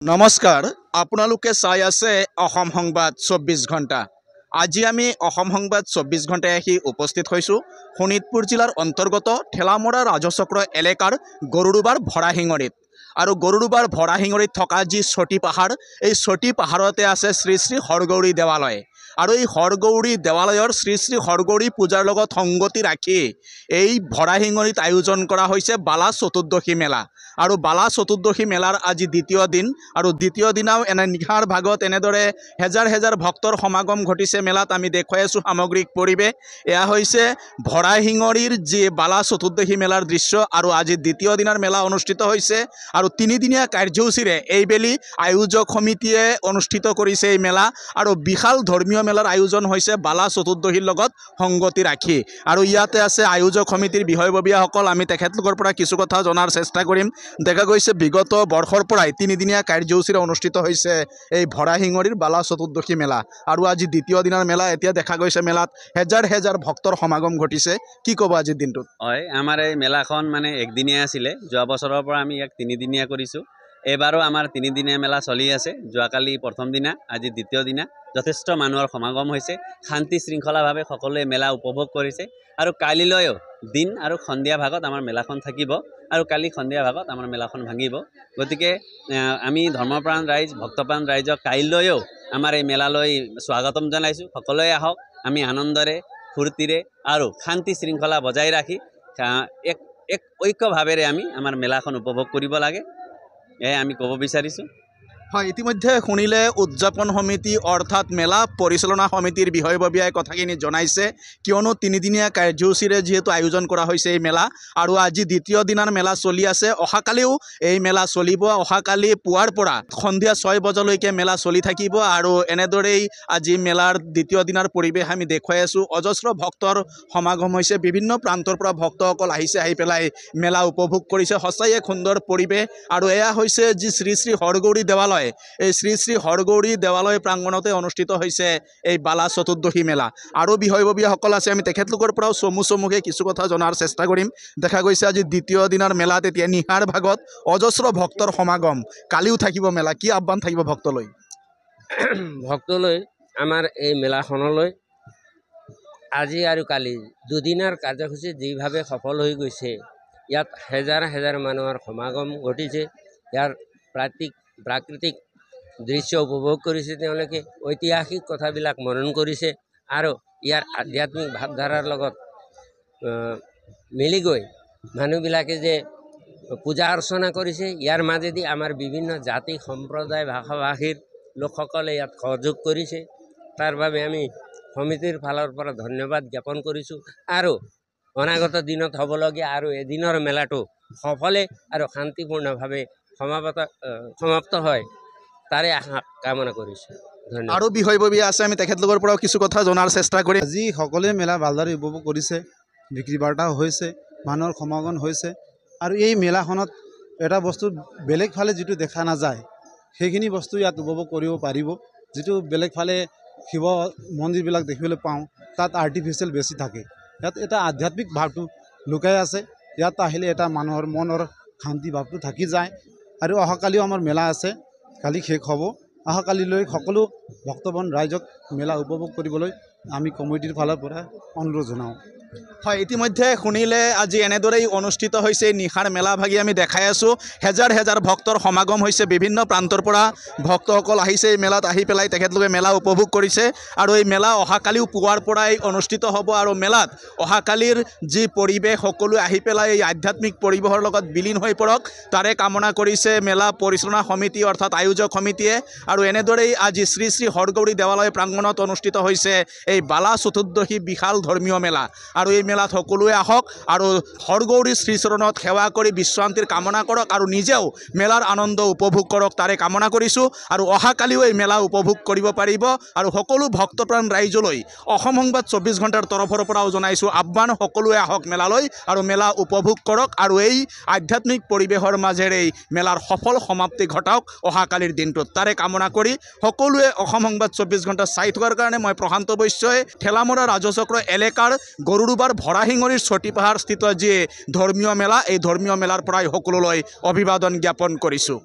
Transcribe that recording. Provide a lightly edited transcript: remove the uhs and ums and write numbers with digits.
নমস্কাৰ আপোনালোকে চাই আছে অসম সংবাদ 24 ঘণ্টা। আজি আমি অসম সংবাদ 24 ঘণ্টায় আহি উপস্থিত হৈছোঁ শোণিতপুৰ জিলাৰ অন্তৰ্গত ঠেলামৰা ৰাজচক্ৰ এলেকাৰ গৰুড়বাৰ ভৰাশিঙৰিত। আৰু গৰুড়বাৰ ভৰাশিঙৰিত থকা যি চটি পাহাৰ, এই চটি পাহাৰতে আছে শ্ৰী শ্ৰী হৰগৌৰী দেৱালয়। আৰু এই হৰগৌৰী দেৱালয়ৰ শ্ৰী শ্ৰী হৰগৌৰী পূজাৰ লগত সংগতি ৰাখি এই ভৰাশিঙৰিত আয়োজন কৰা হৈছে বালা চতুৰ্দশী মেলা। আৰু বালা চতুৰ্দশী মেলাৰ আজি দ্বিতীয় দিন, আৰু দ্বিতীয় দিনাও নিশাৰ ভাগত এনেদৰে হেজাৰ হেজাৰ ভক্তৰ সমাগম ঘটিছে মেলাত। আমি দেখুৱাই আছোঁ সামগ্ৰিক পৰিৱেশ। এয়া হৈছে ভৰাশিঙৰিৰ যি বালা চতুৰ্দশী মেলাৰ দৃশ্য। আৰু আজি দ্বিতীয় দিনাৰ মেলা অনুষ্ঠিত হৈছে, আৰু তিনিদিনীয়া কাৰ্যসূচীৰে এইবেলি আয়োজক সমিতিয়ে অনুষ্ঠিত কৰিছে এই মেলা। আৰু বিশাল ধৰ্মীয় মেলাৰ আয়োজন হৈছে বালা চতুৰ্দশীৰ লগত সংগতি ৰাখি। আৰু ইয়াতে আছে আয়োজক সমিতিৰ বিষয়ববীয়াসকল। আমি তেখেতলোকৰ পৰা কিছু কথা জনাৰ চেষ্টা কৰিম। দেখা গৈছে বিগত বৰ্ষৰ পৰাই তিনিদিনীয়া কাৰ্যসূচীৰে অনুষ্ঠিত হৈছে এই ভৰাশিঙৰিৰ বালা চতুৰ্দশী মেলা। আৰু আজি দ্বিতীয় দিনৰ মেলা। এতিয়া দেখা গৈছে মেলাত হেজাৰ হেজাৰ ভক্তৰ সমাগম ঘটিছে। কি ক'ব আজিৰ দিনটোত? হয়, আমাৰ এই মেলাখন মানে একদিনীয়া আছিলে। যোৱা বছৰৰ পৰা আমি ইয়াক তিনিদিনীয়া কৰিছোঁ। এইবাৰো আমাৰ তিনিদিনীয়া মেলা চলি আছে। যোৱাকালি প্ৰথম দিনা, আজি দ্বিতীয় দিনা। যথেষ্ট মানুহৰ সমাগম হৈছে। শান্তি শৃংখলাভাৱে সকলোৱে মেলা উপভোগ কৰিছে। আৰু কালিলৈও দিন আৰু সন্ধিয়া ভাগত আমাৰ মেলাখন থাকিব, আৰু কালি সন্ধিয়া ভাগত আমাৰ মেলাখন ভাঙিব। গতিকে আমি ধৰ্মপ্ৰাণ ৰাইজ, ভক্তপ্ৰাণ ৰাইজক কাইলৈও আমাৰ এই মেলালৈ স্বাগতম জনাইছোঁ। সকলোৱে আহক, আমি আনন্দৰে, ফূৰ্তিৰে আৰু শান্তি শৃংখলা বজাই ৰাখি এক ঐক্যভাৱেৰে আমি আমাৰ মেলাখন উপভোগ কৰিব লাগে, এয়াই আমি ক'ব বিচাৰিছোঁ। হয়, ইতিমধ্যে শুনিলে উদযাপন সমিতি অৰ্থাৎ মেলা পৰিচালনা সমিতিৰ বিষয়ববীয়াই কথাখিনি জনাইছে। কিয়নো তিনিদিনীয়া কাৰ্যসূচীৰে যিহেতু আয়োজন কৰা হৈছে এই মেলা, আৰু আজি দ্বিতীয় দিনাৰ মেলা চলি আছে। অহাকালিও এই মেলা চলিব। অহাকালি পুৱাৰ পৰা সন্ধিয়া 6 বজালৈকে মেলা চলি থাকিব। আৰু এনেদৰেই আজি মেলাৰ দ্বিতীয় দিনাৰ পৰিৱেশ আমি দেখুৱাই আছোঁ। অজস্ৰ ভক্তৰ সমাগম হৈছে। বিভিন্ন প্ৰান্তৰ পৰা ভক্তসকল আহিছে, আহি পেলাই মেলা উপভোগ কৰিছে। সঁচাই এক সুন্দৰ পৰিৱেশ। আৰু এয়া হৈছে যি শ্ৰী শ্ৰী হৰগৌৰী দেৱালয়। এই শ্ৰী শ্ৰী হৰগৌৰী দেৱালয় প্ৰাংগণতে অনুষ্ঠিত হৈছে এই বালা চতুৰ্দশী মেলা। আৰু বিষয়ববীয়াসকল আছে, আমি তেখেতলোকৰ পৰাও চমুকে কিছু কথা জনাৰ চেষ্টা কৰিম। দেখা গৈছে আজি দ্বিতীয় দিনৰ মেলাত এতিয়া নিশাৰ ভাগত অজস্ৰ ভক্তৰ সমাগম। কালিও থাকিব মেলা। কি আহ্বান থাকিব ভক্তলৈ? ভক্তলৈ আমাৰ এই মেলাখনলৈ আজি আৰু কালি দুদিনৰ কাৰ্যসূচী যিভাৱে সফল হৈ গৈছে, ইয়াত হেজাৰ হেজাৰ মানুহৰ সমাগম ঘটিছে। ইয়াৰ প্ৰাকৃতিক দৃশ্য উপভোগ কৰিছে তেওঁলোকে। ঐতিহাসিক কথাবিলাক মনন কৰিছে, আৰু ইয়াৰ আধ্যাত্মিক ভাৱধাৰাৰ লগত মিলি গৈ মানুহবিলাকে যে পূজা অৰ্চনা কৰিছে, ইয়াৰ মাজেদি আমাৰ বিভিন্ন জাতি সম্প্ৰদায় ভাষা ভাষীৰ লোকসকলে ইয়াত সহযোগ কৰিছে। তাৰ বাবে আমি সমিতিৰ ফালৰ পৰা ধন্যবাদ জ্ঞাপন কৰিছোঁ। আৰু অনাগত দিনত হ'বলগীয়া আৰু এদিনৰ মেলাটো সফলে আৰু শান্তিপূৰ্ণভাৱে সমাপ্ত হয়, তাৰে আশা কামনা কৰিছোঁ। ধন্যবাদ। আৰু বিষয়ববীয়া আছে, আমি তেখেতলোকৰ পৰাও কিছু কথা জনাৰ চেষ্টা কৰিম। আজি সকলোৱে মেলা ভালদৰে উপভোগ কৰিছে। বিক্ৰী বাৰ্তাও হৈছে, মানুহৰ সমাগম হৈছে। আৰু এই মেলাখনত এটা বস্তু বেলেগ ফালে যিটো দেখা নাযায়, সেইখিনি বস্তু ইয়াত উপভোগ কৰিব পাৰিব। যিটো বেলেগ ফালে শিৱ মন্দিৰবিলাক দেখিবলৈ পাওঁ, তাত আৰ্টিফিচিয়েল বেছি থাকে। ইয়াত এটা আধ্যাত্মিক ভাৱটো লুকাই আছে। ইয়াত আহিলে এটা মানুহৰ মনৰ শান্তি ভাৱটো থাকি যায়। আৰু অহাকালিও আমাৰ মেলা আছে, কালি শেষ হ'ব। অহাকালিলৈ সকলো ভক্তবান ৰাইজক মেলা উপভোগ কৰিবলৈ আমি কমিটিৰ ফালৰ পৰা অনুৰোধ জনাওঁ। হয়, ইতিমধ্যে শুনিলে আজি এনেদৰেই অনুষ্ঠিত হৈছে নিশাৰ মেলা ভাগি আমি দেখাই আছোঁ। হেজাৰ হেজাৰ ভক্তৰ সমাগম হৈছে। বিভিন্ন প্ৰান্তৰ পৰা ভক্তসকল আহিছে এই মেলাত। আহি পেলাই তেখেতলোকে মেলা উপভোগ কৰিছে। আৰু এই মেলা অহাকালিও পুৱাৰ পৰাই অনুষ্ঠিত হ'ব। আৰু মেলাত অহাকালিৰ যি পৰিৱেশ, সকলোৱে আহি পেলাই এই আধ্যাত্মিক পৰিৱেশৰ লগত বিলীন হৈ পৰক, তাৰে কামনা কৰিছে মেলা পৰিচালনা সমিতি অৰ্থাৎ আয়োজক সমিতিয়ে। আৰু এনেদৰেই আজি শ্ৰী শ্ৰী হৰগৌৰী দেৱালয় প্ৰাংগণত অনুষ্ঠিত হৈছে এই বালা চতুৰ্দশী বিশাল ধৰ্মীয় মেলা। আৰু এই মেলাত সকলোৱে আহক, আৰু হৰগৌৰী শ্ৰীচৰণত সেৱা কৰি বিশ্ৰান্তিৰ কামনা কৰক, আৰু নিজেও মেলাৰ আনন্দ উপভোগ কৰক, তাৰে কামনা কৰিছোঁ। আৰু অহাকালিও এই মেলা উপভোগ কৰিব পাৰিব। আৰু সকলো ভক্তপ্ৰাণ ৰাইজলৈ অসম সংবাদ 24 ঘণ্টাৰ তৰফৰ পৰাও জনাইছোঁ আহ্বান, সকলোৱে আহক মেলালৈ, আৰু মেলা উপভোগ কৰক, আৰু এই আধ্যাত্মিক পৰিৱেশৰ মাজেৰেই মেলাৰ সফল সমাপ্তি ঘটাওক অহাকালিৰ দিনটোত, তাৰে কামনা কৰি সকলোৱে অসম সংবাদ 24 ঘণ্টা চাই থকাৰ কাৰণে মই প্ৰশান্ত বৈশ্যই ঠেলামৰা ৰাজচক্ৰ এলেকাৰ গৰুড়বাৰ ভৰাশিঙৰিৰ চটি পাহাৰ স্থিত যি ধৰ্মীয় মেলা, এই ধৰ্মীয় মেলাৰ পৰাই সকলোলৈ অভিবাদন জ্ঞাপন কৰিছোঁ।